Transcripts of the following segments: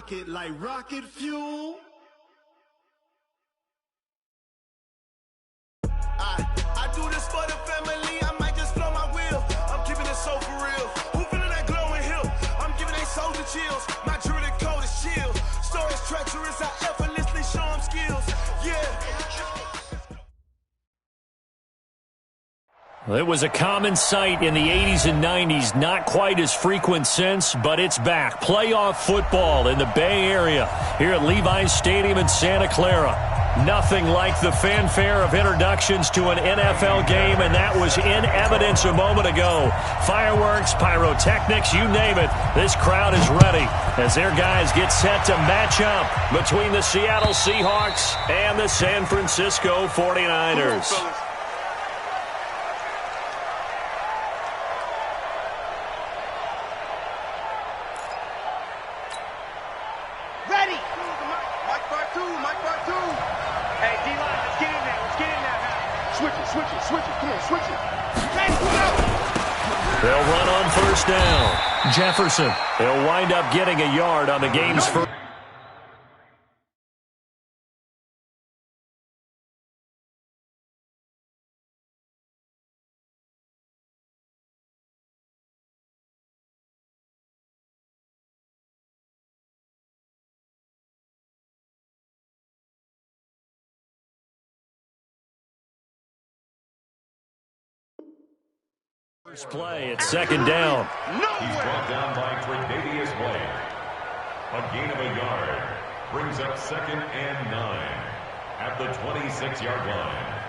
Rocket like rocket fuel. I do this for the family. I might just blow my wheel. I'm keeping it so for real. Who feeling that glowing hill? I'm giving they soldier chills. My druidic code is chill. Stories treacherous. I effortlessly show them skills. Yeah. It was a common sight in the 80s and 90s, not quite as frequent since, but it's back. Playoff football in the Bay Area here at Levi's Stadium in Santa Clara. Nothing like the fanfare of introductions to an NFL game, and that was in evidence a moment ago. Fireworks, pyrotechnics, you name it. This crowd is ready as their guys get set to match up between the Seattle Seahawks and the San Francisco 49ers. They'll run on first down. Jefferson. They'll wind up getting a yard on the game's first. First play at second down. He's brought down by Tre'Davious White. A gain of a yard brings up 2nd and 9 at the 26-yard line.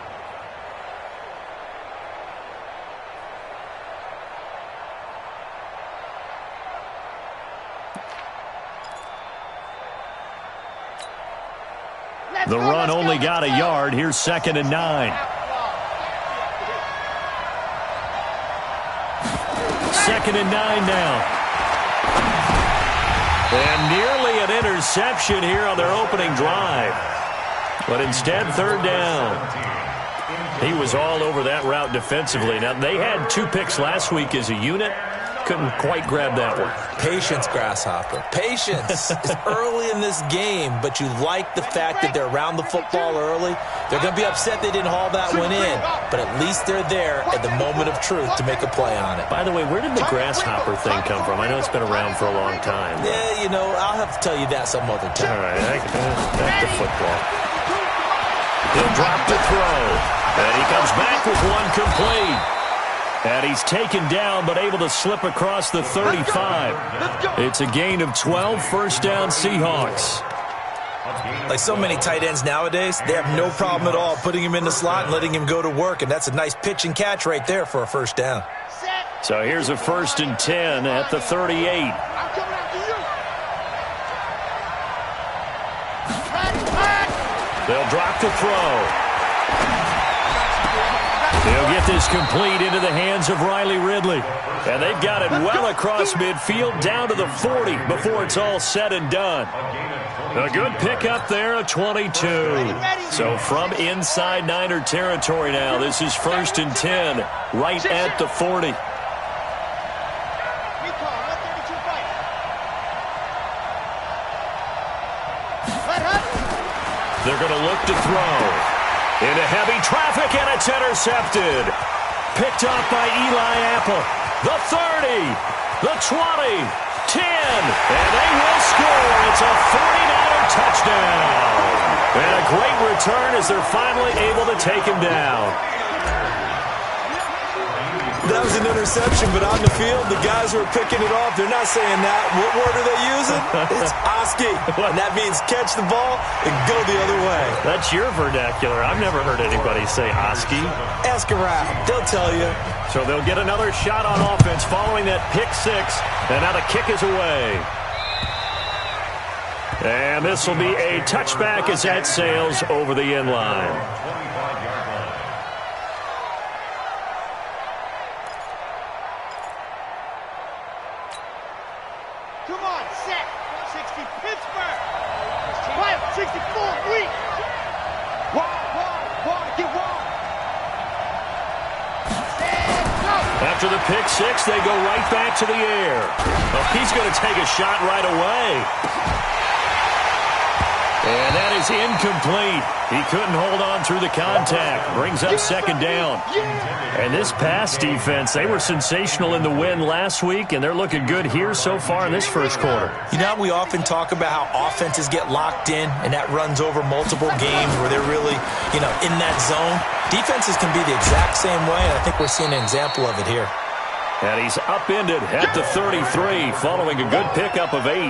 The run only got a yard. Here's 2nd and 9. 2nd and 9 now. And nearly an interception here on their opening drive. But instead, 3rd down. He was all over that route defensively. Now, they had 2 picks last week as a unit. Couldn't quite grab that one. Patience, Grasshopper. Patience. It's early in this game, but you like the fact that they're around the football early. They're going to be upset they didn't haul that one in, but at least they're there at the moment of truth to make a play on it. By the way, where did the Grasshopper thing come from? I know it's been around for a long time. Yeah, you know, I'll have to tell you that some other time. All right, back to football. He'll drop to throw, and he comes back with one complete. And he's taken down, but able to slip across the 35. It's a gain of 12, first down Seahawks. Like so many tight ends nowadays, they have no problem at all putting him in the slot and letting him go to work, and that's a nice pitch and catch right there for a first down. So here's a 1st and 10 at the 38. They'll drop to throw. He'll get this complete into the hands of Riley Ridley. And they've got it well across midfield down to the 40 before it's all said and done. A good pickup there, a 22. So from inside Niner territory now, this is 1st and 10, right at the 40. They're going to look to throw. Into heavy traffic, and it's intercepted. Picked off by Eli Apple. The 30, the 20, 10, and they will score. It's a 49er touchdown. And a great return as they're finally able to take him down. That was an interception, but on the field, the guys who are picking it off, they're not saying that. What word are they using? It's Oski. And that means catch the ball and go the other way. That's your vernacular. I've never heard anybody say Oski. Ask around. They'll tell you. So they'll get another shot on offense following that pick 6. And now the kick is away. And this will be a touchback as that sails over the end line. Come on, set. 60 Pittsburgh. 64 weak. Wide, get wide. After the pick 6, they go right back to the air. Well, he's going to take a shot right away. And that is incomplete. He couldn't hold on through the contact. Brings up second down. And this pass defense, they were sensational in the win last week, and they're looking good here so far in this first quarter. You know, we often talk about how offenses get locked in, and that runs over multiple games where they're really, in that zone. Defenses can be the exact same way, and I think we're seeing an example of it here. And he's upended at the 33, following a good pickup of 8.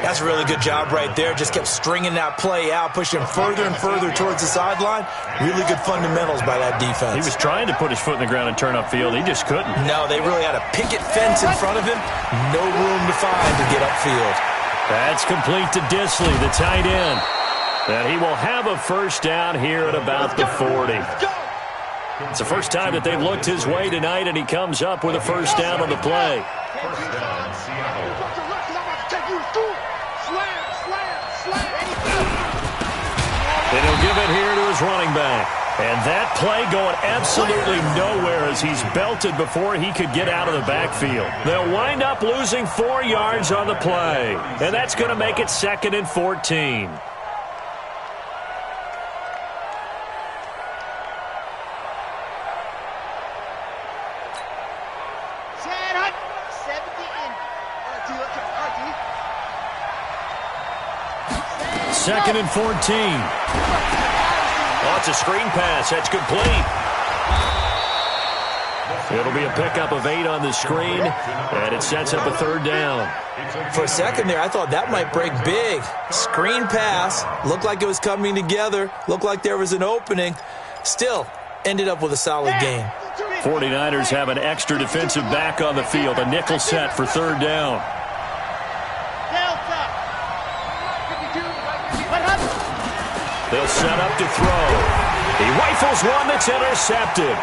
That's a really good job right there. Just kept stringing that play out, pushing him further and further towards the sideline. Really good fundamentals by that defense. He was trying to put his foot in the ground and turn upfield. He just couldn't. No, they really had a picket fence in front of him. No room to find to get upfield. That's complete to Disley, the tight end. And he will have a first down here at about the 40. It's the first time that they've looked his way tonight, and he comes up with a first down on the play. First down, Seattle. And he'll give it here to his running back. And that play going absolutely nowhere as he's belted before he could get out of the backfield. They'll wind up losing 4 yards on the play. And that's going to make it 2nd and 14. Second and 14. Oh, it's a screen pass. That's complete. It'll be a pickup of 8 on the screen, and it sets up a third down. For a second there, I thought that might break big. Screen pass. Looked like it was coming together. Looked like there was an opening. Still, ended up with a solid game. 49ers have an extra defensive back on the field. A nickel set for third down. They'll set up to throw. He rifles one that's intercepted.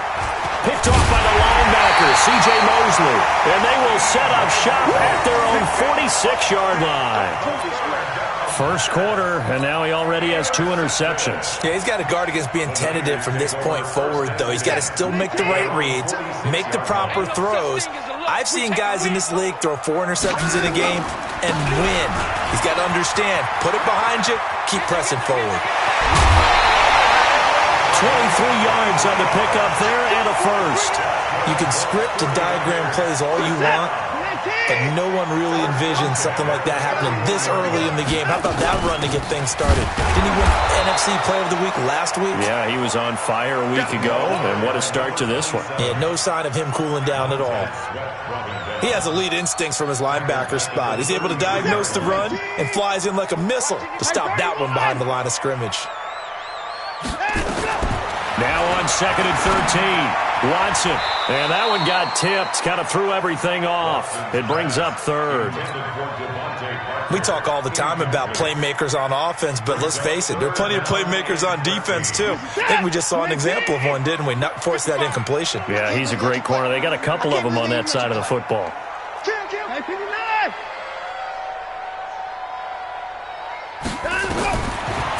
Picked off by the linebacker, C.J. Mosley. And they will set up shop at their own 46-yard line. First quarter, and now he already has 2 interceptions. Yeah, he's got to guard against being tentative from this point forward, though. He's got to still make the right reads, make the proper throws. I've seen guys in this league throw 4 interceptions in a game and win. He's got to understand, put it behind you, keep pressing forward. 23 yards on the pickup there and a first. You can script and diagram plays all you want, but no one really envisions something like that happening this early in the game. How about that run to get things started? Didn't he win NFC Player of the Week last week? Yeah, he was on fire a week ago, and what a start to this one. Yeah, no sign of him cooling down at all. He has elite instincts from his linebacker spot. He's able to diagnose the run and flies in like a missile to stop that one behind the line of scrimmage. Now on 2nd and 13, Watson. And that one got tipped, kind of threw everything off. It brings up third. We talk all the time about playmakers on offense, but let's face it, there are plenty of playmakers on defense too. I think we just saw an example of one, didn't we? Not force that incompletion. Yeah, he's a great corner. They got a couple of them on that side of the football.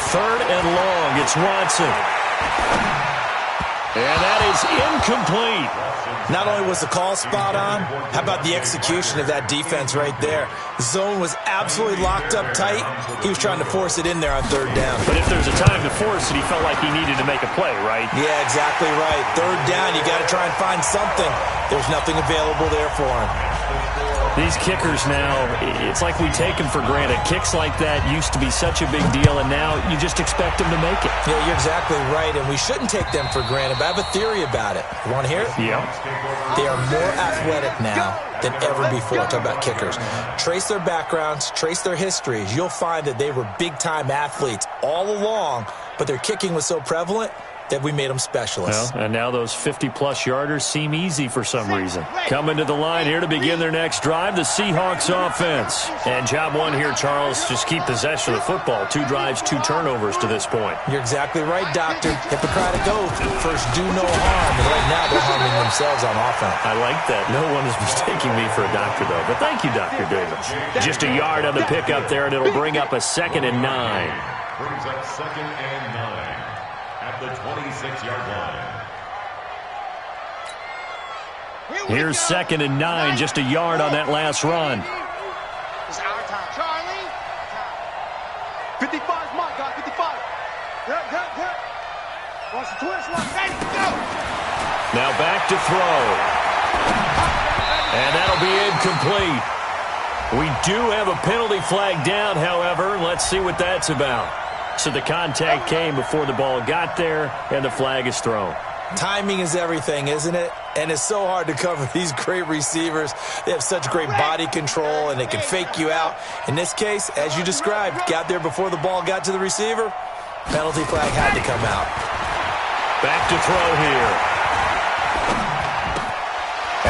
Third and long, it's Watson. And that is incomplete. Not only was the call spot on, how about the execution of that defense right there? The zone was absolutely locked up tight. He was trying to force it in there on third down. But if there's a time to force it, he felt like he needed to make a play, right? Yeah, exactly right. Third down, you got to try and find something. There's nothing available there for him. These kickers now, it's like we take them for granted. Kicks like that used to be such a big deal, and now you just expect them to make it. Yeah, you're exactly right, and we shouldn't take them for granted, but I have a theory about it. You want to hear it? Yeah. They are more athletic now than ever before. Talk about kickers. Trace their backgrounds, trace their histories. You'll find that they were big-time athletes all along, but their kicking was so prevalent that we made them specialists. Well, and now those 50-plus yarders seem easy for some reason. Coming to the line here to begin their next drive, the Seahawks offense. And job one here, Charles, just keep possession of the football. 2 drives, 2 turnovers to this point. You're exactly right, Doctor. Hippocratic oath. First, do no harm. And right now, they're harming themselves on offense. I like that. No one is mistaking me for a doctor, though. But thank you, Dr. Davis. Just a yard on the pickup there, and it'll bring up a 2nd and 9. Brings up 2nd and 9. At the 26-yard line. Here's 2nd and 9, just a yard on that last run. It's our time. Charlie. 55 miles. Ready, go! Now back to throw. And that'll be incomplete. We do have a penalty flag down, however. Let's see what that's about. So the contact came before the ball got there, and the flag is thrown. Timing is everything, isn't it? And it's so hard to cover these great receivers. They have such great body control, and they can fake you out. In this case, as you described, got there before the ball got to the receiver. Penalty flag had to come out. Back to throw here.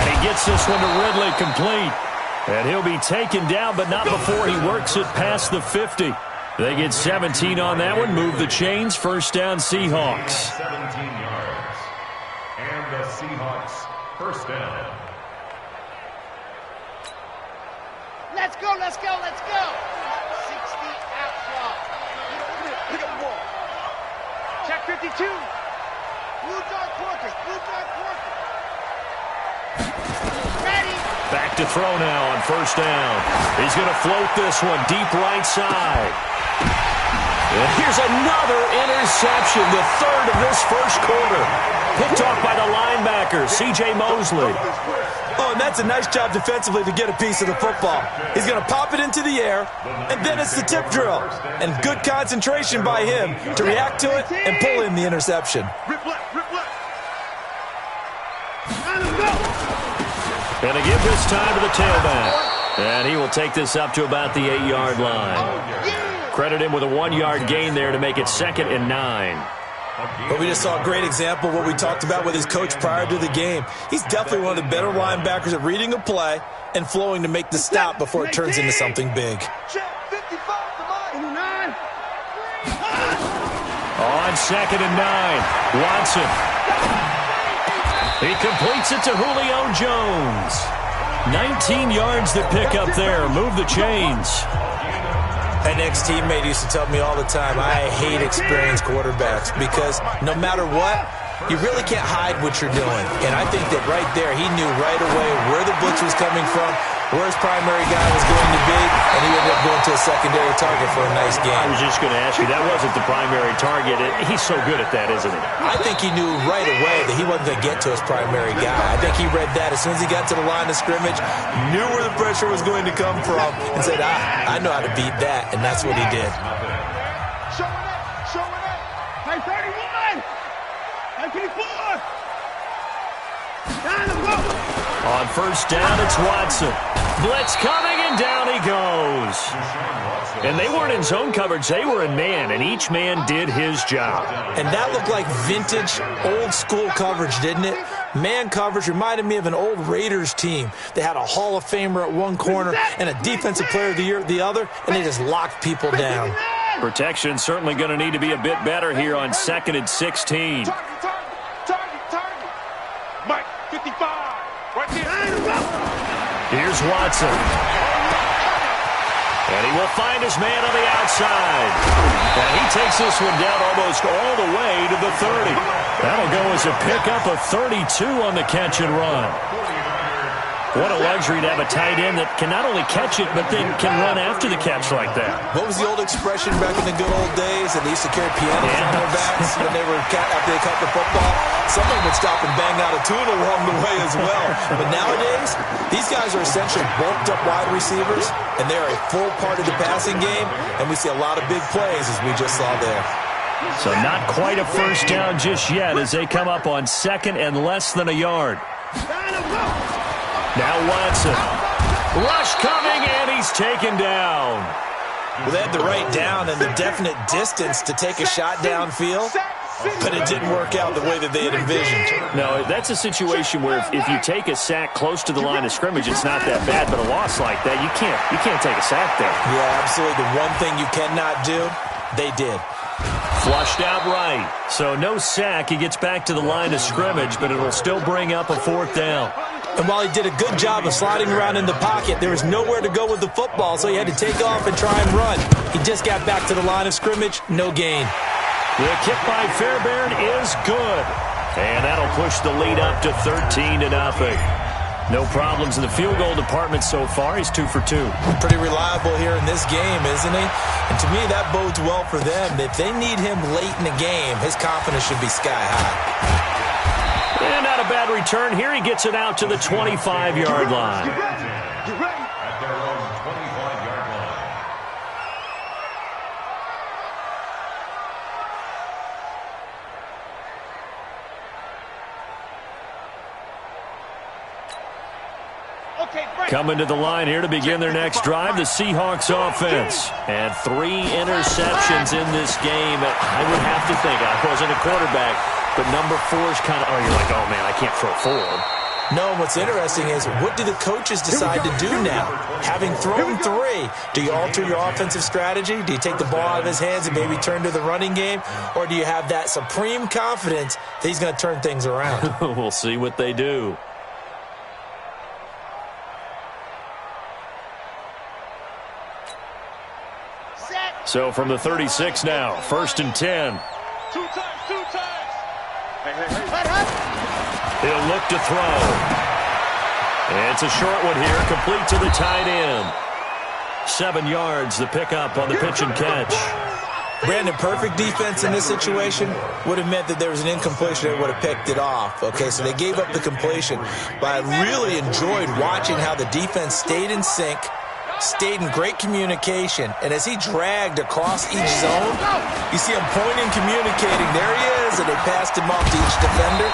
And he gets this one to Ridley complete. And he'll be taken down, but not before he works it past the 50. They get 17 on that one. Move the chains. First down, Seahawks. 17 yards. And the Seahawks first down. Let's go, let's go, let's go! 60 outlaw. Pick up the ball. Check 52. Blue dark workers, blue dark workers. Ready. Back to throw now on first down. He's going to float this one deep right side. And here's another interception, the third of this first quarter. Picked off by the linebacker, C.J. Mosley. Oh, and that's a nice job defensively to get a piece of the football. He's going to pop it into the air, and then it's the tip drill. And good concentration by him to react to it and pull in the interception. Rip left, rip left. And to give this time to the tailback. And he will take this up to about the 8-yard line. Credit him with a 1-yard gain there to make it 2nd and 9. But we just saw a great example of what we talked about with his coach prior to the game. He's definitely one of the better linebackers at reading a play and flowing to make the stop before it turns into something big. On 2nd and 9, Watson. He completes it to Julio Jones. 19 yards to pick up there. Move the chains. An ex-teammate used to tell me all the time, I hate experienced quarterbacks because no matter what, you really can't hide what you're doing. And I think that right there, he knew right away where the blitz was coming from, where his primary guy was going to be, and he ended up going to a secondary target for a nice game. I was just going to ask you, that wasn't the primary target. He's so good at that, isn't he? I think he knew right away that he wasn't going to get to his primary guy. I think he read that as soon as he got to the line of scrimmage, knew where the pressure was going to come from, and said, I know how to beat that, and that's what he did. Showing up. High 31. High 54. Down the road. On first down, it's Watson. Blitz coming, and down he goes. And they weren't in zone coverage. They were in man, and each man did his job. And that looked like vintage, old-school coverage, didn't it? Man coverage reminded me of an old Raiders team. They had a Hall of Famer at one corner and a Defensive Player of the Year at the other, and they just locked people down. Protection certainly going to need to be a bit better here on 2nd and 16. Target. Mike, 55. Right there. Here's Watson. And he will find his man on the outside. And he takes this one down almost all the way to the 30. That'll go as a pickup of 32 on the catch and run. What a luxury to have a tight end that can not only catch it, but then can run after the catch like that. What was the old expression back in the good old days that they used to carry pianos on their backs when they were after they caught the football? Someone would stop and bang out a tune along the way as well. But nowadays, these guys are essentially bulked up wide receivers, and they're a full part of the passing game, and we see a lot of big plays as we just saw there. So not quite a first down just yet as they come up on 2nd and less than a yard. Now Watson. Rush coming, and he's taken down. Well, they had the right down and the definite distance to take a shot downfield, but it didn't work out the way that they had envisioned. No, that's a situation where if you take a sack close to the line of scrimmage, it's not that bad, but a loss like that, you can't take a sack there. Yeah, absolutely. The one thing you cannot do, they did. Flushed out right. So no sack. He gets back to the line of scrimmage, but it'll still bring up a 4th down. And while he did a good job of sliding around in the pocket, there was nowhere to go with the football, so he had to take off and try and run. He just got back to the line of scrimmage, no gain. The kick by Fairbairn is good. And that'll push the lead up to 13-0. No problems in the field goal department so far. He's 2 for 2. Pretty reliable here in this game, isn't he? And to me, that bodes well for them. If they need him late in the game, his confidence should be sky high. And not a bad return. Here he gets it out to the 25-yard line. At their own 25-yard line. Coming to the line here to begin their next drive, the Seahawks offense. And 3 interceptions in this game. I would have to think, I wasn't a quarterback, but number 4 is kind of, you're like, oh, man, I can't throw forward. No, what's interesting is what do the coaches decide to do now? Having thrown 3, do you alter your offensive strategy? Do you take the ball out of his hands and maybe turn to the running game? Or do you have that supreme confidence that he's going to turn things around? We'll see what they do. So from the 36 now, 1st and 10. 2 times. He'll look to throw. It's a short one here, complete to the tight end. 7 yards, the pickup on the pitch and catch. Brandon, perfect defense in this situation would have meant that there was an incompletion that would have picked it off. Okay, so they gave up the completion. But I really enjoyed watching how the defense stayed in sync, stayed in great communication, and as he dragged across each zone, you see him pointing, communicating. There he is, and they passed him off to each defender.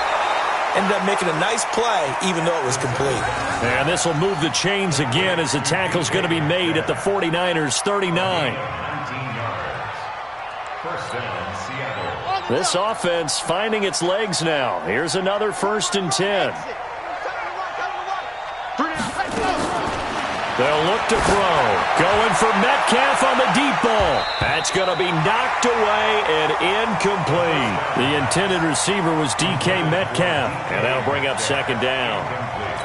Ended up making a nice play, even though it was complete. And this will move the chains again as the tackle's going to be made at the 49ers' 39. 19 yards. First down, Seattle. This offense finding its legs now. Here's another 1st and 10. They'll look to throw. Going for Metcalf on the deep ball. That's going to be knocked away and incomplete. The intended receiver was DK Metcalf, and that'll bring up 2nd down.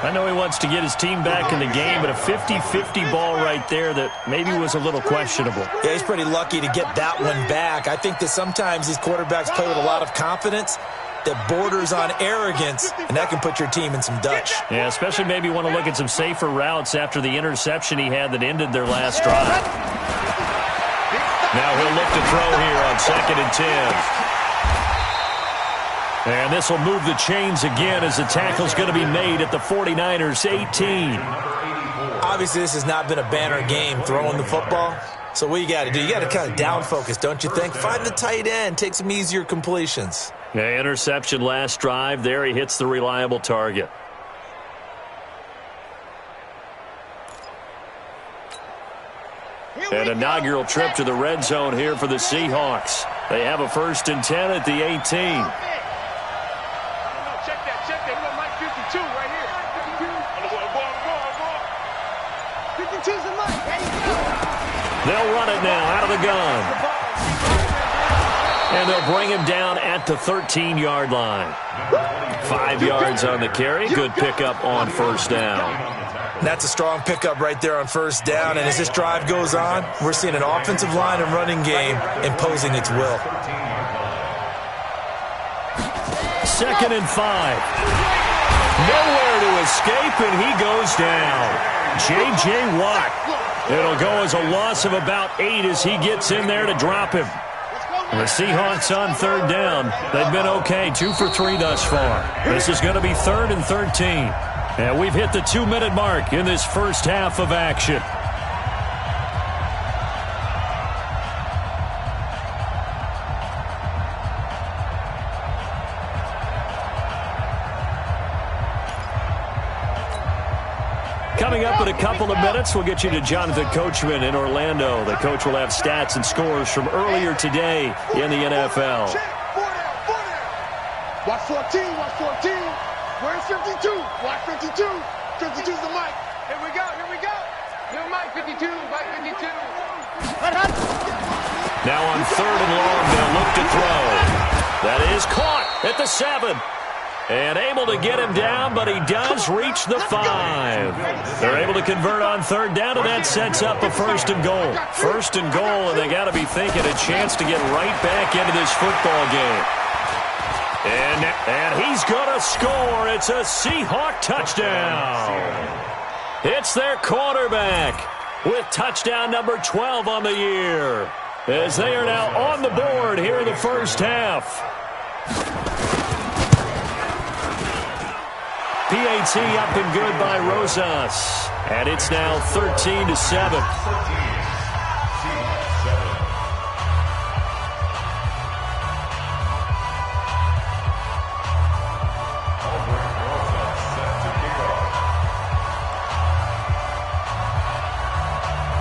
I know he wants to get his team back in the game, but a 50-50 ball right there that maybe was a little questionable. Yeah, he's pretty lucky to get that one back. I think that sometimes these quarterbacks play with a lot of confidence that borders on arrogance, and that can put your team in some Dutch. Yeah, especially maybe want to look at some safer routes after the interception he had that ended their last drive. Now he'll look to throw here on 2nd and 10. And this will move the chains again as the tackle's going to be made at the 49ers' 18. Obviously, this has not been a banner game throwing the football. So what you got to do, you got to kind of down focus, don't you think? Find the tight end, take some easier completions. Yeah, interception last drive. There he hits the reliable target. An inaugural trip to the red zone here for the Seahawks. They have a 1st and 10 at the 18. Check that. We got Mike 52 right here. 52. 52's the Mike. There you go. They'll run it now out of the gun. And they'll bring him down at the 13-yard line. 5 yards on the carry. Good pickup on 1st down. That's a strong pickup right there on 1st down. And as this drive goes on, we're seeing an offensive line and running game imposing its will. 2nd and 5. Nowhere to escape, and he goes down. J.J. Watt. It'll go as a loss of about 8 as he gets in there to drop him. The Seahawks on 3rd down. They've been okay, 2 for 3 thus far. This is going to be 3rd and 13. And we've hit the 2-minute mark in this first half of action. Coming up in a couple of minutes, we'll get you to Jonathan Coachman in Orlando. The coach will have stats and scores from earlier today in the NFL. Watch 14. Where's 52? Watch 52. 52's the Mike. Here we go. New Mike 52. Mike 52. Now on 3rd and long, they'll look to throw. That is caught at the 7. And able to get him down, but he does reach the 5. They're able to convert on 3rd down, and that sets up a 1st and goal. 1st and goal, and they got to be thinking a chance to get right back into this football game. And he's going to score. It's a Seahawk touchdown. It's their quarterback with touchdown number 12 on the year, as they are now on the board here in the first half. PAT up and good by Rosas. And it's now 13-7.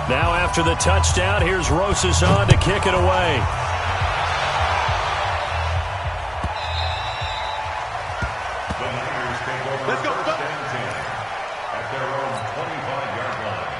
Now after the touchdown, here's Rosas on to kick it away. Let's go. First and 10 at their own 25-yard line.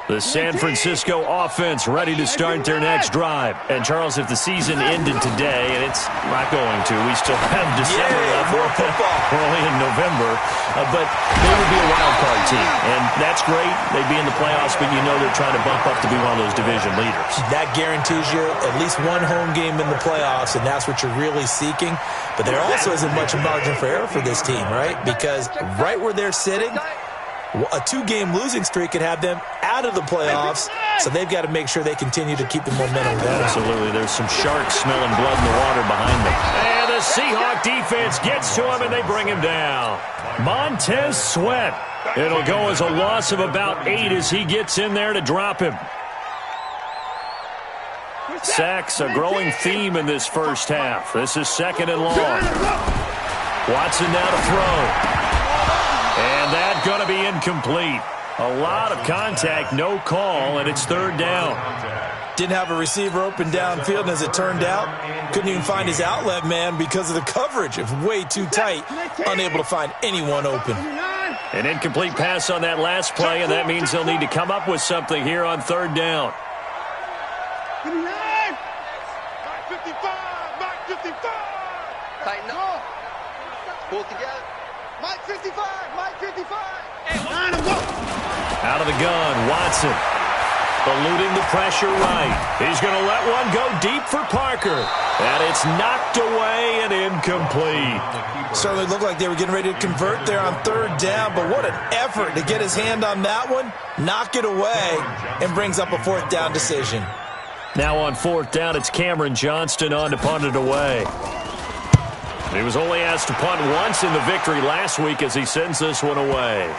The San Francisco offense ready to start their next drive. And, Charles, if the season ended today, and it's not going to, we still have December left. More football. We're only in November. But they would be a wild card team. And that's great. They'd be in the playoffs, but you know they're trying to bump up to be one of those division leaders. That guarantees you at least one home game in the playoffs, and that's what you're really seeking. But there also isn't much margin for error for this team, right? Because right where they're sitting, a 2-game losing streak could have them out of the playoffs, so they've got to make sure they continue to keep the momentum going. Absolutely. There's some sharks smelling blood in the water behind them. And the Seahawk defense gets to him, and they bring him down. Montez Sweat. It'll go as a loss of about 8 as he gets in there to drop him. Sacks, a growing theme in this first half. This is 2nd and long. Watson now to throw. And that's going to be incomplete. A lot of contact, no call, and it's 3rd down. Didn't have a receiver open downfield, and as it turned out, couldn't even find his outlet man because of the coverage. It was way too tight, unable to find anyone open. An incomplete pass on that last play, and that means they'll need to come up with something here on 3rd down. Tighten up. Pull together. Mike 55. Mike 55. Hey, line him, go. Out of the gun, Watson. Eluding the pressure right. He's going to let one go deep for Parker. And it's knocked away and incomplete. Certainly looked like they were getting ready to convert there on 3rd down, but what an effort to get his hand on that one, knock it away, and brings up a 4th down decision. Now on 4th down, it's Cameron Johnston on to punt it away. He was only asked to punt once in the victory last week as he sends this one away.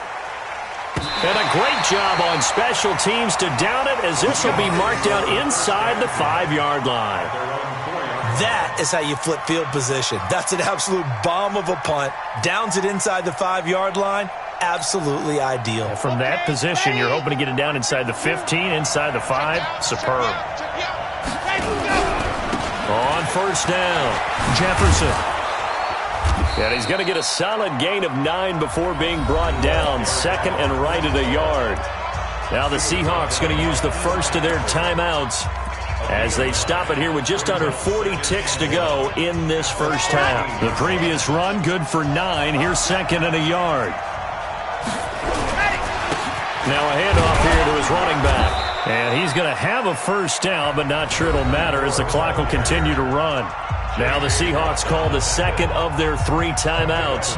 And a great job on special teams to down it, as this will be marked down inside the 5-yard line. That is how you flip field position. That's an absolute bomb of a punt. Downs it inside the 5-yard line. Absolutely ideal. From that position, you're hoping to get it down inside the 15, inside the 5. Superb. On 1st down, Jefferson. And he's going to get a solid gain of 9 before being brought down. 2nd and right at a yard. Now the Seahawks going to use the first of their timeouts as they stop it here with just under 40 ticks to go in this first half. The previous run good for 9. Here's 2nd and a yard. Now a handoff here to his running back. And he's going to have a 1st down, but not sure it'll matter as the clock will continue to run. Now the Seahawks call the 2nd of their 3 timeouts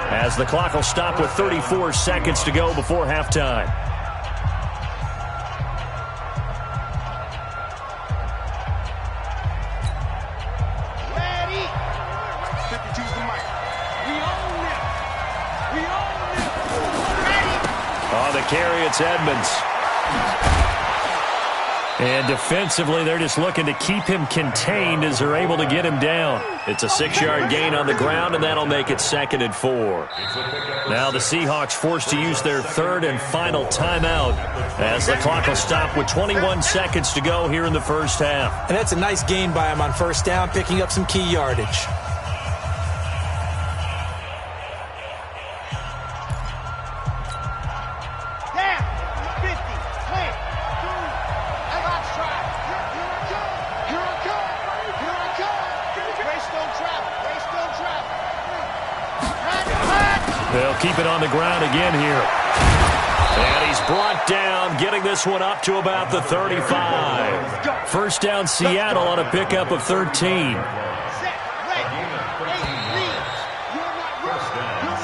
as the clock will stop with 34 seconds to go before halftime. Ready. 52's the mic. We own it. We own it. Ready. On the carry, it's Edmonds. And defensively, they're just looking to keep him contained as they're able to get him down. It's a 6-yard gain on the ground, and that'll make it 2nd and 4. Now the Seahawks forced to use their 3rd and final timeout as the clock will stop with 21 seconds to go here in the first half. And that's a nice gain by him on 1st down, picking up some key yardage. They'll keep it on the ground again here. And he's brought down, getting this one up to about the 35. First down, Seattle on a pickup of 13.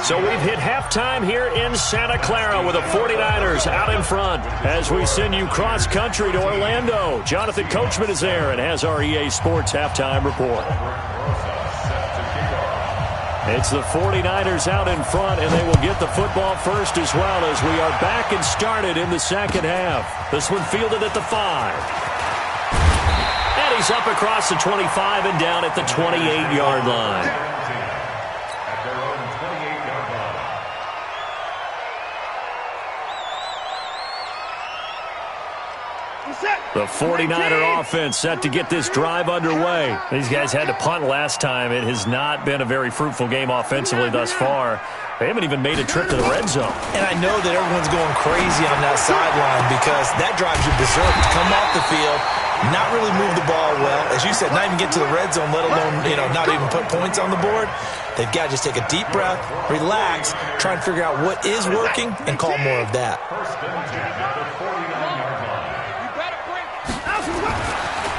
So we've hit halftime here in Santa Clara with the 49ers out in front as we send you cross-country to Orlando. Jonathan Coachman is there and has our EA Sports halftime report. It's the 49ers out in front, and they will get the football first as well as we are back and started in the second half. This one fielded at the 5. And he's up across the 25 and down at the 28-yard line. The 49er offense set to get this drive underway. These guys had to punt last time. It has not been a very fruitful game offensively thus far. They haven't even made a trip to the red zone. And I know that everyone's going crazy on that sideline because that drives you berserk to come off the field, not really move the ball well. As you said, not even get to the red zone, let alone, not even put points on the board. They've got to just take a deep breath, relax, try and figure out what is working, and call more of that.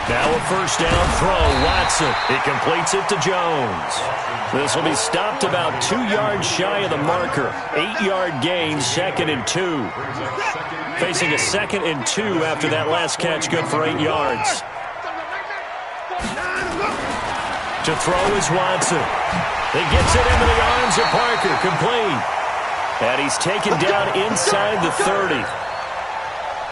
Now a first down throw, Watson. He completes it to Jones. This will be stopped about 2 yards shy of the marker. 8-yard gain, 2nd and 2. Facing a 2nd and 2 after that last catch, good for 8 yards. To throw is Watson. He gets it into the arms of Parker, complete. And he's taken down inside the 30.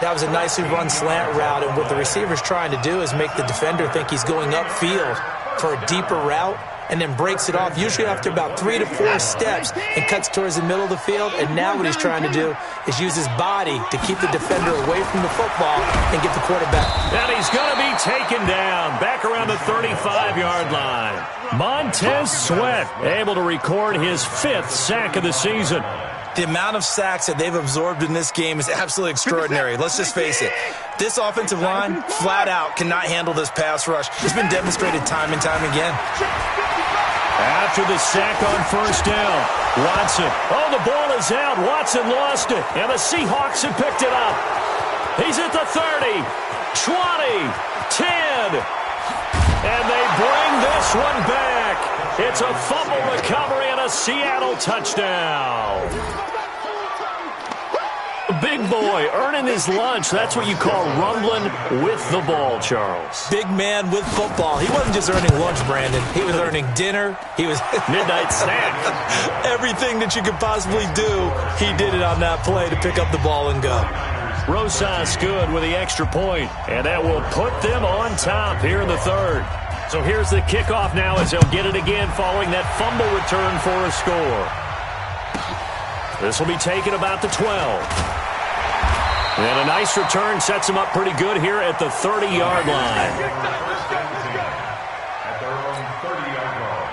That was a nicely run slant route, and what the receiver's trying to do is make the defender think he's going upfield for a deeper route and then breaks it off, usually after about 3 to 4 steps, and cuts towards the middle of the field. And now what he's trying to do is use his body to keep the defender away from the football and get the quarterback. And he's going to be taken down back around the 35-yard line. Montez Sweat able to record his 5th sack of the season. The amount of sacks that they've absorbed in this game is absolutely extraordinary. Let's just face it. This offensive line, flat out, cannot handle this pass rush. It's been demonstrated time and time again. After the sack on first down, Watson. Oh, the ball is out. Watson lost it, and the Seahawks have picked it up. He's at the 30, 20, 10, and they bring this one back. It's a fumble recovery and a Seattle touchdown. Big boy earning his lunch. That's what you call rumbling with the ball, Charles. Big man with football. He wasn't just earning lunch, Brandon. He was earning dinner. He was midnight snack. Everything that you could possibly do, he did it on that play to pick up the ball and go. Rosas good with the extra point, and that will put them on top here in the third. So here's the kickoff now as they'll get it again following that fumble return for a score. This will be taken about the 12. And a nice return sets them up pretty good here at the 30-yard line. At their own 30-yard line.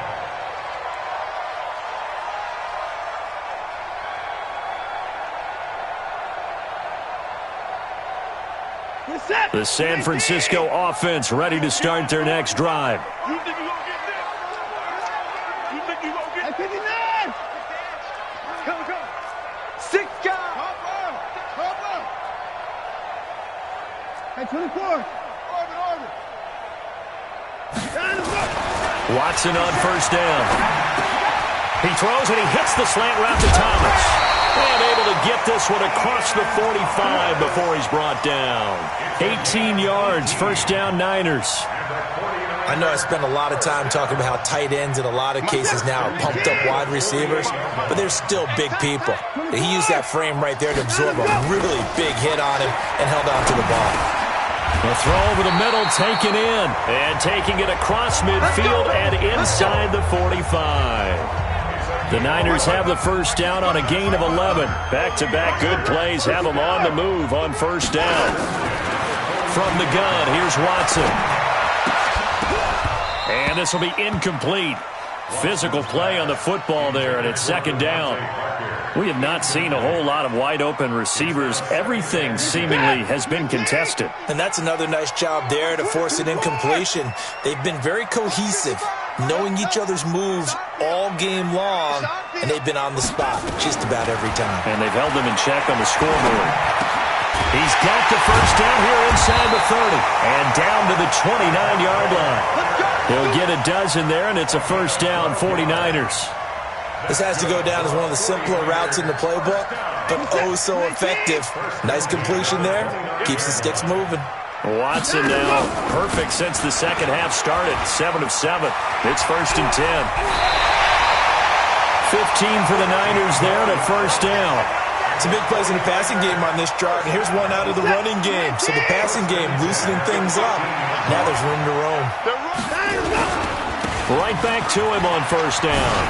The San Francisco offense ready to start their next drive. You think you gonna get this? You think you gonna get this? 59! Come. 6 guys! Hopper! Hey, 24! Orbit! Watson on first down. He throws and he hits the slant route to Thomas. And able to get this one across the 45 before he's brought down. 18 yards, first down Niners. I know I spent a lot of time talking about how tight ends in a lot of cases now are pumped up wide receivers, but they're still big people. He used that frame right there to absorb a really big hit on him and held on to the ball. The throw over the middle taken in and taking it across midfield and inside the 45. The Niners have the first down on a gain of 11. Back-to-back good plays have them on the move on first down. From the gun, here's Watson. And this will be incomplete. Physical play on the football there, and it's second down. We have not seen a whole lot of wide-open receivers. Everything seemingly has been contested. And that's another nice job there to force an incompletion. They've been very cohesive. knowing each other's moves all game long, and they've been on the spot just about every time. And they've held them in check on the scoreboard. He's got the first down here inside the 30 and down to the 29-yard line. He'll get a dozen there, and it's a first down, 49ers. This has to go down as one of the simpler routes in the playbook, but oh so effective. Nice completion there. Keeps the sticks moving. Watson now perfect since the second half started. 7 of 7. It's first and 10. 15 for the Niners there and a first down. Some big plays in the passing game on this drive. And here's one out of the running game. So the passing game loosening things up. Now there's room to roam. Right back to him on first down.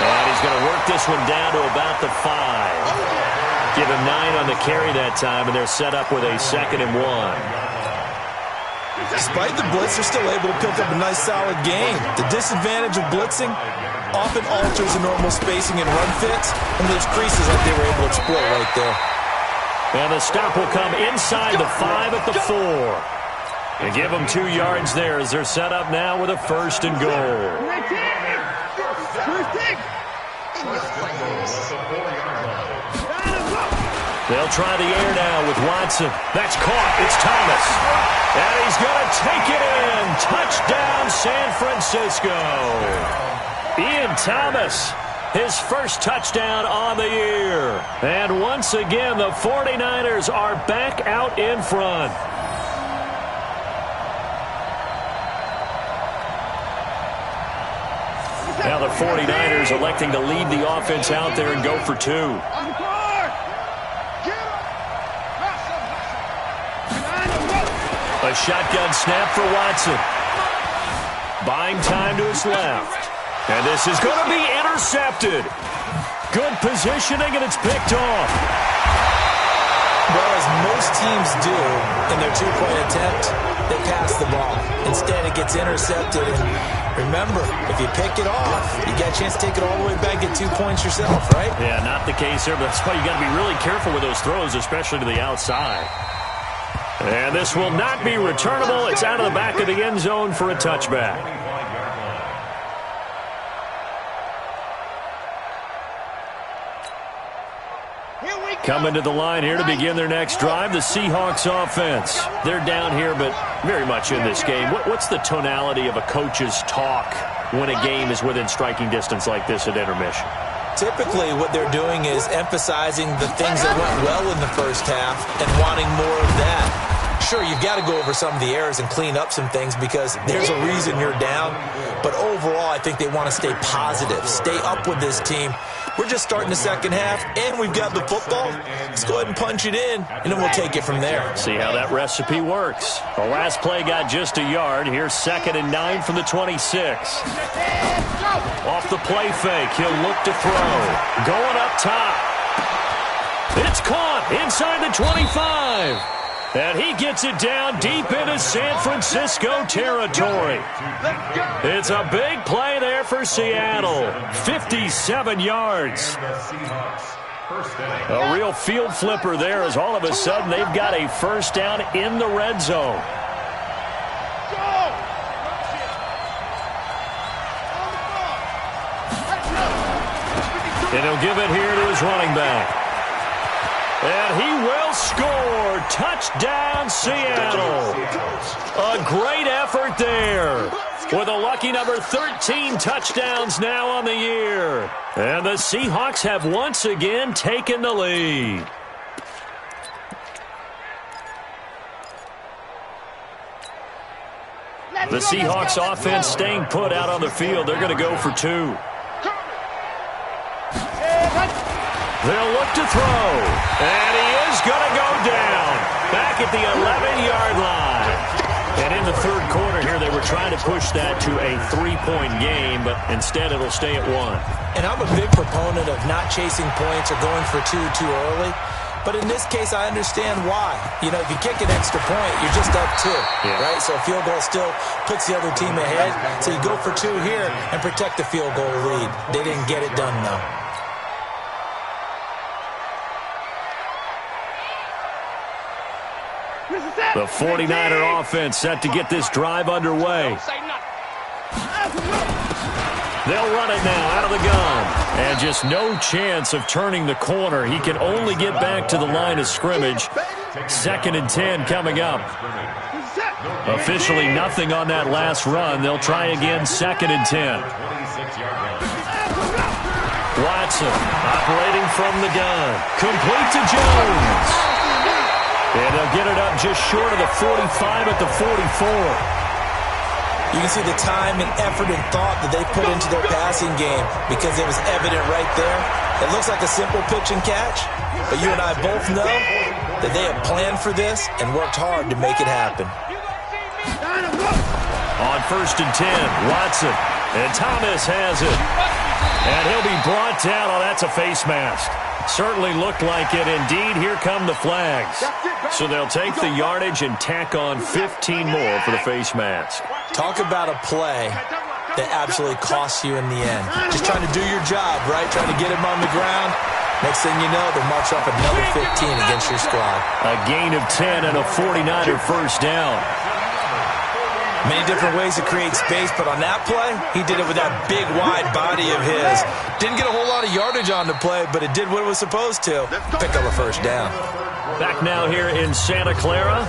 And he's going to work this one down to about the 5. Give him 9 on the carry that time, and they're set up with a 2nd and 1. Despite the blitz, they're still able to pick up a nice solid gain. The disadvantage of blitzing often alters the normal spacing and run fits and leaves creases like they were able to exploit right there. And the stop will come inside the 5 at the 4. And give them 2 yards there as they're set up now with a first and goal. They'll try the air now with Watson. That's caught. It's Thomas. And he's going to take it in. Touchdown, San Francisco. Ian Thomas, his first touchdown on the year. And once again, the 49ers are back out in front. Now the 49ers electing to lead the offense out there and go for 2. A shotgun snap for Watson. Buying time to his left. And this is going to be intercepted. Good positioning, and it's picked off. Well, as most teams do in their two-point attempt, they pass the ball. Instead, it gets intercepted. And remember, if you pick it off, you get a chance to take it all the way back, get 2 points yourself, right? Yeah, not the case here, but that's why you got to be really careful with those throws, especially to the outside. And this will not be returnable. It's out of the back of the end zone for a touchback. Coming to the line here to begin their next drive, the Seahawks offense. They're down here, but very much in this game. What's the tonality of a coach's talk when a game is within striking distance like this at intermission? Typically, what they're doing is emphasizing the things that went well in the first half and wanting more of that. Sure, you've got to go over some of the errors and clean up some things because there's a reason you're down. But overall, I think they want to stay positive, stay up with this team. We're just starting the second half, and we've got the football. Let's go ahead and punch it in, and then we'll take it from there. See how that recipe works. The last play got just a yard. Here's 2nd and 9 from the 26. Off the play fake, he'll look to throw. Going up top. It's caught inside the 25. And he gets it down deep into San Francisco territory. It's a big play there for Seattle. 57 yards. A real field flipper there as all of a sudden they've got a first down in the red zone. And he'll give it here to his running back. And he will score. Touchdown, Seattle. A great effort there. With a lucky number 13 touchdowns now on the year. And the Seahawks have once again taken the lead. The Seahawks offense staying put out on the field. They're going to go for 2. They'll look to throw. And he is going to go down. Back at the 11-yard line. And in the third quarter here, they were trying to push that to a 3-point game, but instead it'll stay at 1. And I'm a big proponent of not chasing points or going for 2 too early. But in this case, I understand why. You know, if you kick an extra point, you're just up 2, right? So a field goal still puts the other team ahead. So you go for 2 here and protect the field goal lead. They didn't get it done, though. The 49er offense set to get this drive underway. They'll run it now out of the gun. And just no chance of turning the corner. He can only get back to the line of scrimmage. 2nd and 10 coming up. Officially nothing on that last run. They'll try again, 2nd and 10. Watson operating from the gun. Complete to Jones. And they'll get it up just short of the 45 at the 44. You can see the time and effort and thought that they put into their passing game because it was evident right there. It looks like a simple pitch and catch, but you and I both know that they have planned for this and worked hard to make it happen. On 1st and 10, Watson. And Thomas has it. And he'll be brought down. Oh, that's a face mask. Certainly looked like it. Indeed, here come the flags. So they'll take the yardage and tack on 15 more for the face mask. Talk about a play that absolutely costs you in the end. Just trying to do your job, right? Trying to get him on the ground. Next thing you know, they'll march off another 15 against your squad. A gain of 10 and a 49er first down. Many different ways to create space, but on that play, he did it with that big, wide body of his. Didn't get a whole lot of yardage on the play, but it did what it was supposed to. Pick up a first down. Back now here in Santa Clara.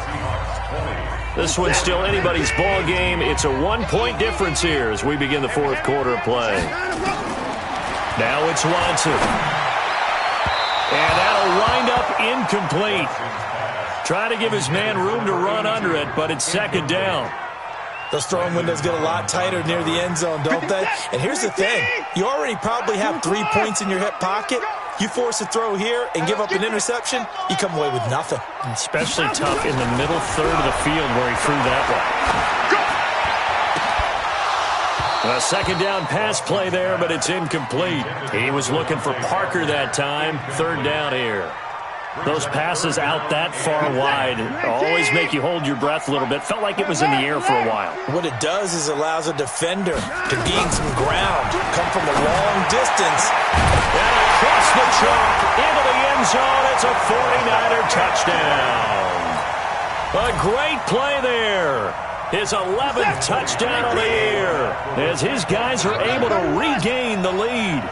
This one's still anybody's ball game. It's a 1-point difference here as we begin the 4th quarter of play. Now it's Watson. And that'll wind up incomplete. Trying to give his man room to run under it, but it's 2nd down. Those throwing windows get a lot tighter near the end zone, don't they? And here's the thing. You already probably have 3 points in your hip pocket. You force a throw here and give up an interception, you come away with nothing. Especially tough in the middle third of the field where he threw that one. A 2nd down pass play there, but it's incomplete. He was looking for Parker that time. 3rd down here. Those passes out that far wide always make you hold your breath a little bit. Felt like it was in the air for a while. What it does is allows a defender to gain some ground, come from a long distance. And across the chalk into the end zone. It's a 49er touchdown. A great play there. His 11th touchdown of the year as his guys are able to regain the lead.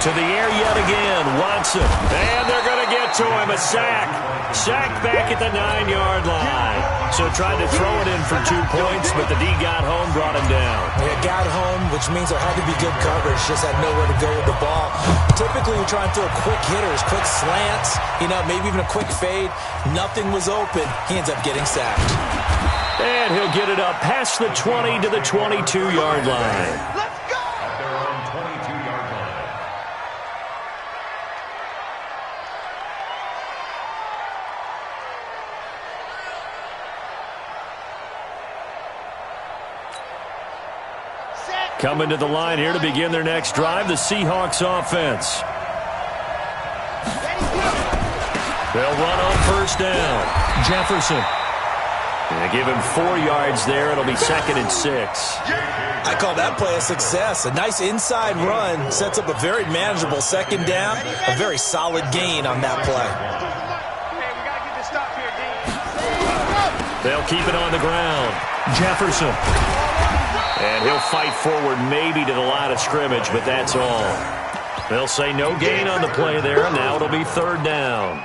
To the air yet again, Watson. And they're going to get to him, a sack. Sack back at the 9-yard line. So tried to throw it in for 2 points, but the D got home, brought him down. Yeah, got home, which means there had to be good coverage. Just had nowhere to go with the ball. Typically, you're trying to throw quick hitters, quick slants, maybe even a quick fade. Nothing was open. He ends up getting sacked. And he'll get it up past the 20 to the 22-yard line. Coming to the line here to begin their next drive, the Seahawks offense. They'll run on 1st down. Jefferson. They give him 4 yards there. It'll be 2nd and 6. I call that play a success. A nice inside run sets up a very manageable 2nd down. A very solid gain on that play. They'll keep it on the ground. Jefferson. And he'll fight forward maybe to the line of scrimmage, but that's all. They'll say no gain on the play there, and now it'll be 3rd down.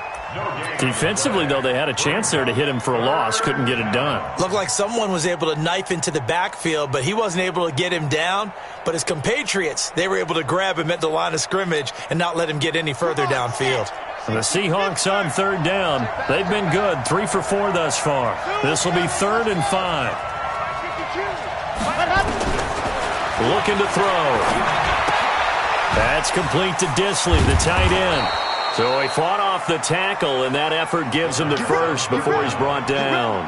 Defensively, though, they had a chance there to hit him for a loss. Couldn't get it done. Looked like someone was able to knife into the backfield, but he wasn't able to get him down. But his compatriots, they were able to grab him at the line of scrimmage and not let him get any further downfield. The Seahawks on 3rd down. They've been good, 3 for 4 thus far. This will be 3rd and 5. Looking to throw. That's complete to Disley, the tight end. So he fought off the tackle, and that effort gives him the first before he's brought down.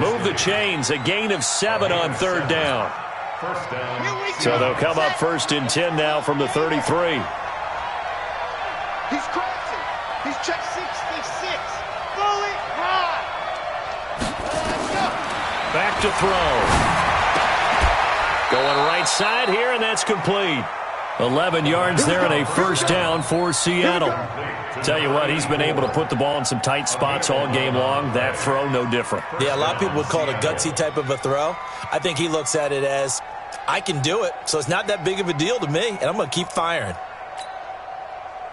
Move the chains, a gain of 7 on 3rd down. So they'll come up 1st and 10 now from the 33. He's crossing. He's check 66. Fully high. Back to throw. Going right side here, and that's complete. 11 yards there and a first down for Seattle. Tell you what, he's been able to put the ball in some tight spots all game long. That throw, no different. Yeah, a lot of people would call it a gutsy type of a throw. I think he looks at it as, I can do it, so it's not that big of a deal to me, and I'm going to keep firing.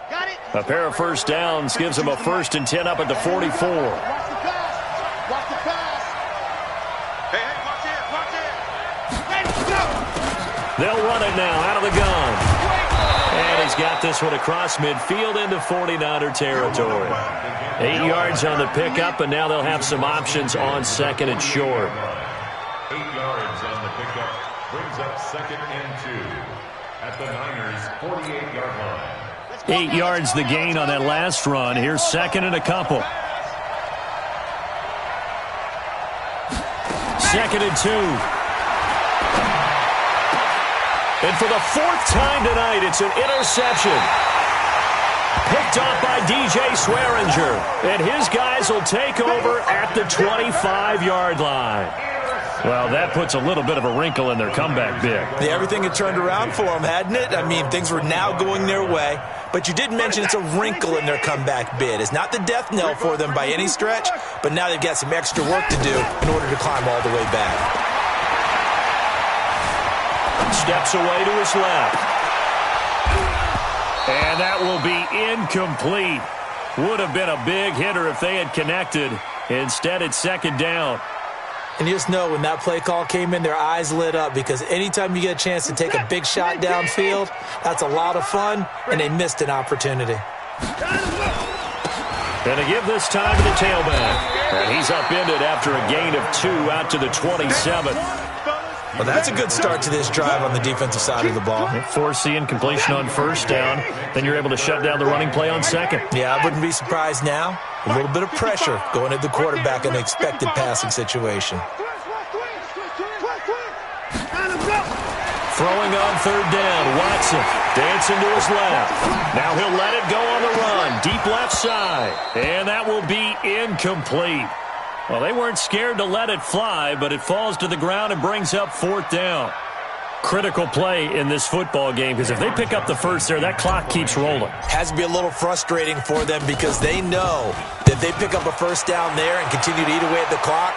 Got it. A pair of first downs gives him a 1st and 10 up at the 44. Watch the pass. Watch the pass. Hey, watch it. Let's go. They'll run it now out of the gun. And he's got this one across midfield into 49er territory. 8 yards on the pickup, and now they'll have some options on 2nd and short. 8 yards on the pickup brings up 2nd and 2 at the Niners' 48-yard line. 8 yards the gain on that last run. Here's 2nd and a couple. 2nd and 2. And for the 4th time tonight, it's an interception. Picked off by DJ Swearinger. And his guys will take over at the 25-yard line. Well, that puts a little bit of a wrinkle in their comeback bid. Yeah, everything had turned around for them, hadn't it? I mean, things were now going their way. But you did mention it's a wrinkle in their comeback bid. It's not the death knell for them by any stretch, but now they've got some extra work to do in order to climb all the way back. Steps away to his left. And that will be incomplete. Would have been a big hitter if they had connected. Instead, it's 2nd down. And you just know when that play call came in, their eyes lit up because anytime you get a chance to take a big shot downfield, that's a lot of fun, and they missed an opportunity. And to give this time to the tailback. And he's upended after a gain of 2 out to the 27. Well, that's a good start to this drive on the defensive side of the ball. Force the incompletion on 1st down. Then you're able to shut down the running play on 2nd. Yeah, I wouldn't be surprised now. A little bit of pressure going at the quarterback in an expected passing situation. Throwing on 3rd down, Watson dancing to his left. Now he'll let it go on the run, deep left side. And that will be incomplete. Well, they weren't scared to let it fly, but it falls to the ground and brings up 4th down. Critical play in this football game because if they pick up the first there, that clock keeps rolling. Has to be a little frustrating for them because they know that if they pick up a first down there and continue to eat away at the clock,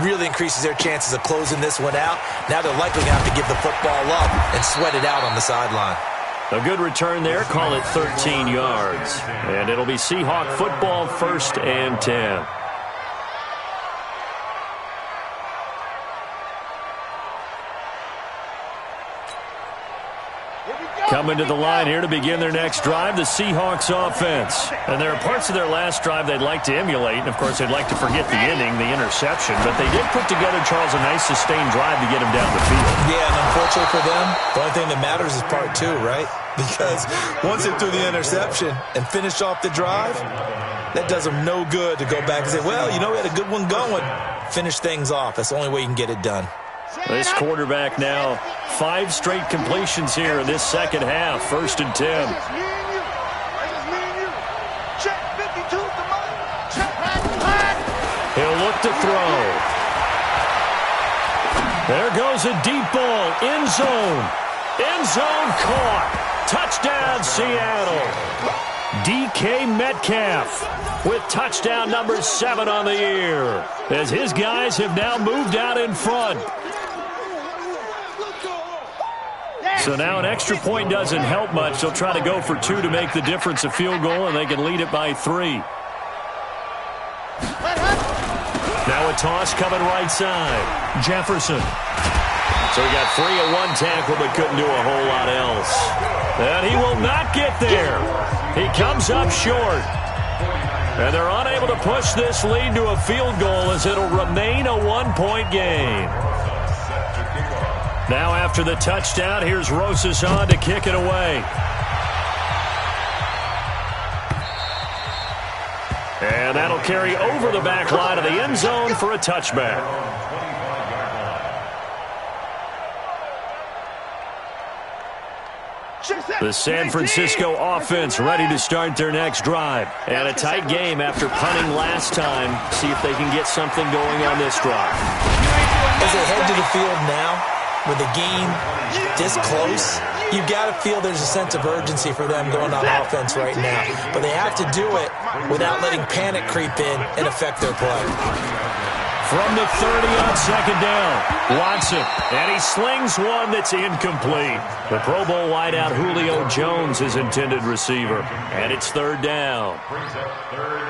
really increases their chances of closing this one out. Now they're likely going to have to give the football up and sweat it out on the sideline. A good return there, call it 13 yards. And it'll be Seahawk football, 1st and 10. Coming to the line here to begin their next drive, the Seahawks offense. And there are parts of their last drive they'd like to emulate. And, of course, they'd like to forget the ending, the interception. But they did put together, Charles, a nice sustained drive to get him down the field. Yeah, and unfortunately for them, the only thing that matters is part 2, right? Because once they threw the interception and finished off the drive, that does them no good to go back and say, well, you know, we had a good one going. Finish things off. That's the only way you can get it done. This quarterback now, 5 straight completions here in this second half. 1st and 10. He'll look to throw. There goes a deep ball. End zone. End zone caught. Touchdown, Seattle. DK Metcalf with touchdown number 7 on the year as his guys have now moved out in front. So now an extra point doesn't help much. They'll try to go for 2 to make the difference a field goal, and they can lead it by 3. Now a toss coming right side. Jefferson. So he got free at 1 tackle but couldn't do a whole lot else. And he will not get there. He comes up short. And they're unable to push this lead to a field goal as it'll remain a 1-point game. Now after the touchdown, here's Rosas on to kick it away. And that'll carry over the back line of the end zone for a touchback. The San Francisco offense ready to start their next drive. And a tight game after punting last time. See if they can get something going on this drive. As they head to the field now, with the game this close, you've got to feel there's a sense of urgency for them going on offense right now. But they have to do it without letting panic creep in and affect their play. From the 30 on second down, Watson, and he slings one that's incomplete. The Pro Bowl wideout Julio Jones is intended receiver, and it's third down.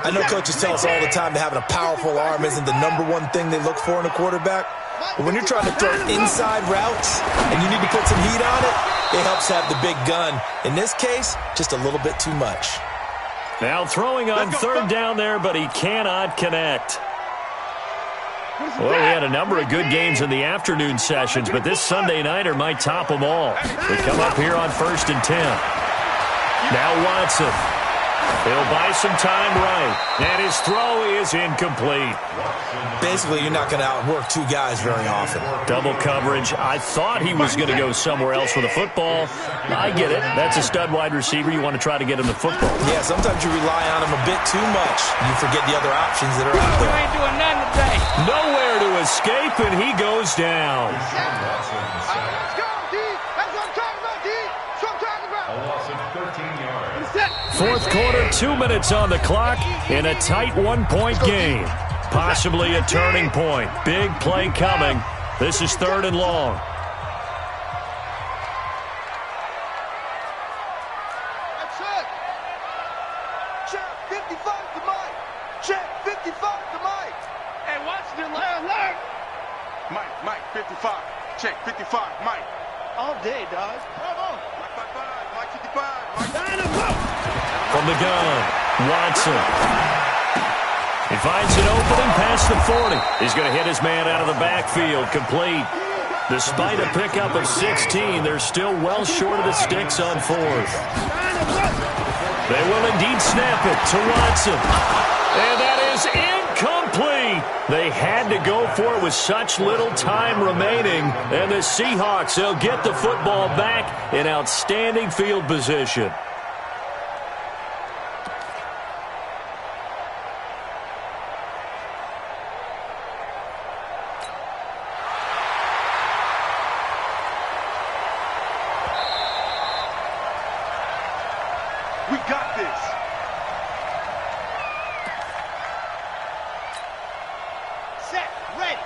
I know coaches tell us all the time that having a powerful arm isn't the number one thing they look for in a quarterback. But when you're trying to throw inside routes and you need to put some heat on it, it helps have the big gun. In this case, just a little bit too much. Now throwing on third down there, but he cannot connect. Well, we had a number of good games in the afternoon sessions, but this Sunday nighter might top them all. They come up here on 1st and 10. Now Watson. He'll buy some time right, and his throw is incomplete. Basically, you're not going to outwork two guys very often. Double coverage. I thought he was going to go somewhere else with a football. I get it. That's a stud wide receiver. You want to try to get him the football. Yeah, sometimes you rely on him a bit too much. You forget the other options that are out there. You ain't doing nothing today. Nowhere to escape, and he goes down. Let's go, D. That's what I'm talking about, D. That's what I'm talking about. A loss of 13 yards. Fourth quarter, 2 minutes on the clock in a tight one-point game. Possibly a turning point. Big play coming. This is third and long. That's it. Check 55 to Mike. Check 55 to Mike. Hey, watch the alert. Mike, 55. Check 55, Mike. All day, dog. Bravo. Mike 55, Mike 55. From the gun, Watson. He finds an opening past the 40. He's going to hit his man out of the backfield, complete. Despite a pickup of 16, they're still well short of the sticks on fourth. They will indeed snap it to Watson. And that is incomplete. They had to go for it with such little time remaining. And the Seahawks, they'll get the football back in outstanding field position. We got this. Set, ready.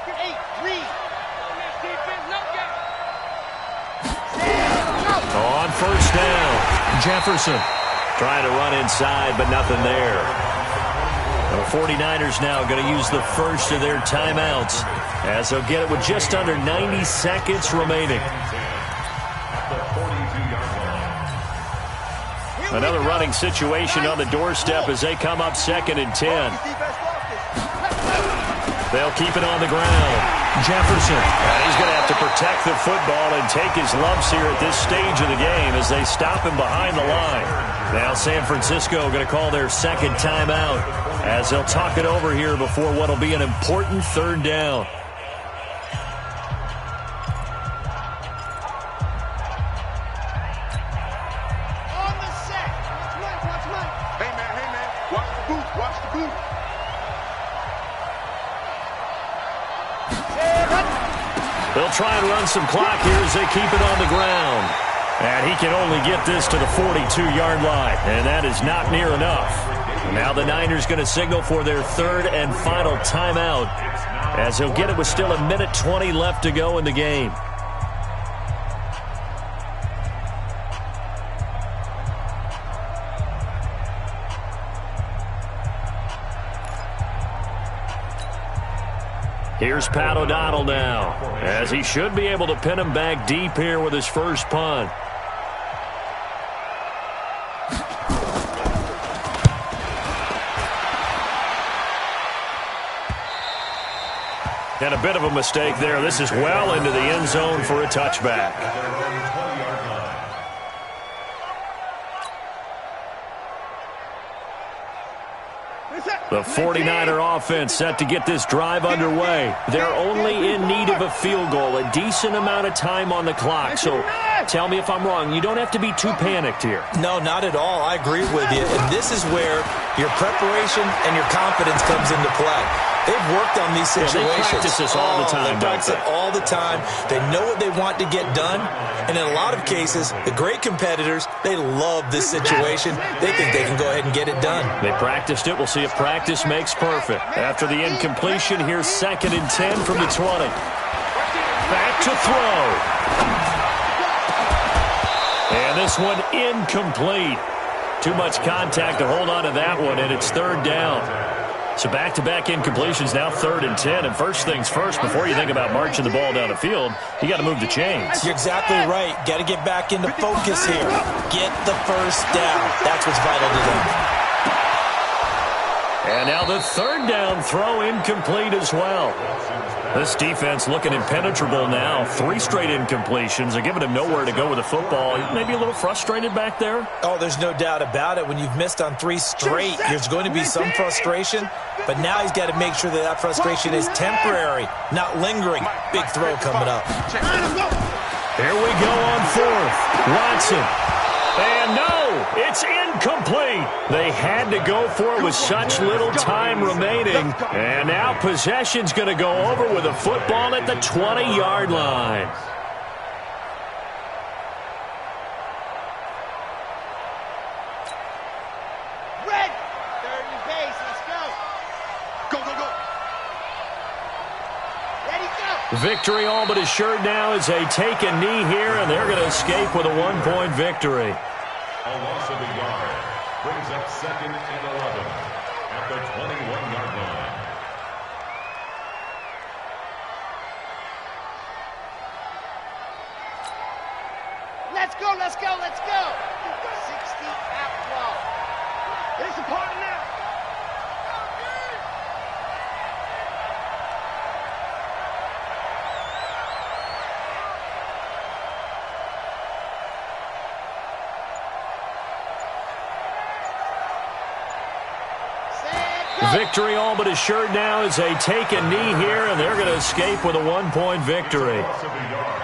8, read. On first down, Jefferson trying to run inside, but nothing there. The 49ers now going to use the first of their timeouts as they'll get it with just under 90 seconds remaining. Another running situation on the doorstep as they come up 2nd and 10. They'll keep it on the ground. Jefferson. And he's going to have to protect the football and take his lumps here at this stage of the game as they stop him behind the line. Now San Francisco going to call their second timeout as they'll talk it over here before what will be an important third down. They'll try and run some clock here as they keep it on the ground. And he can only get this to the 42-yard line, and that is not near enough. Now the Niners going to signal for their third and final timeout as he'll get it with still 1:20 left to go in the game. Here's Pat O'Donnell now, as he should be able to pin him back deep here with his first punt. And a bit of a mistake there. This is well into the end zone for a touchback. The 49er offense set to get this drive underway. They're only in need of a field goal, a decent amount of time on the clock. So tell me if I'm wrong. You don't have to be too panicked here. No, not at all. I agree with you. And this is where your preparation and your confidence comes into play. They've worked on these situations. They practice this all the time. They practice it all the time. They know what they want to get done. And in a lot of cases, the great competitors, they love this situation. They think they can go ahead and get it done. They practiced it. We'll see if practice makes perfect. After the incompletion, here's 2nd and 10 from the 20. Back to throw. And this one incomplete. Too much contact to hold on to that one, and it's 3rd down. So back-to-back incompletions, now 3rd and 10. And first things first, before you think about marching the ball down the field, you got to move the chains. You're exactly right. Got to get back into focus here. Get the first down. That's what's vital to them. And now the 3rd down throw incomplete as well. This defense looking impenetrable now. 3 straight incompletions. They're giving him nowhere to go with the football. Maybe a little frustrated back there? Oh, there's no doubt about it. When you've missed on 3 straight, there's going to be some frustration. But now he's got to make sure that that frustration is temporary, not lingering. Big throw coming up. Here we go on 4th. Watson. And no, it's incomplete. They had to go for it with such little time remaining. And now possession's going to go over with a football at the 20-yard line. Red, 3rd and base, let's go. Go, go, go. Ready, go. Victory all but assured now as they take a knee here, and they're going to escape with a 1-point victory. A loss of a yard brings up 2nd and 11 at the 21-yard line. Let's go, let's go, let's go. 60 outlaw. It's a party now. Victory all but assured now as they take a knee here, and they're going to escape with a 1-point victory. Loss of a yard,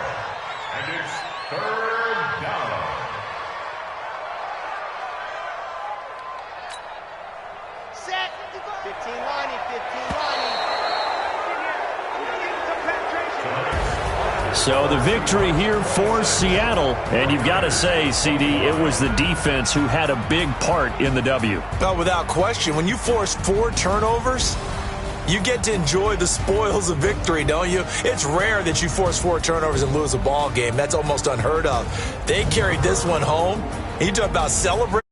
and it's 3rd down. Set. 15 lining, 15 lining. So the victory here for Seattle. And you've got to say, CD, it was the defense who had a big part in the W. Oh, without question. When you force 4 turnovers, you get to enjoy the spoils of victory, don't you? It's rare that you force 4 turnovers and lose a ball game. That's almost unheard of. They carried this one home. You talk about celebrating.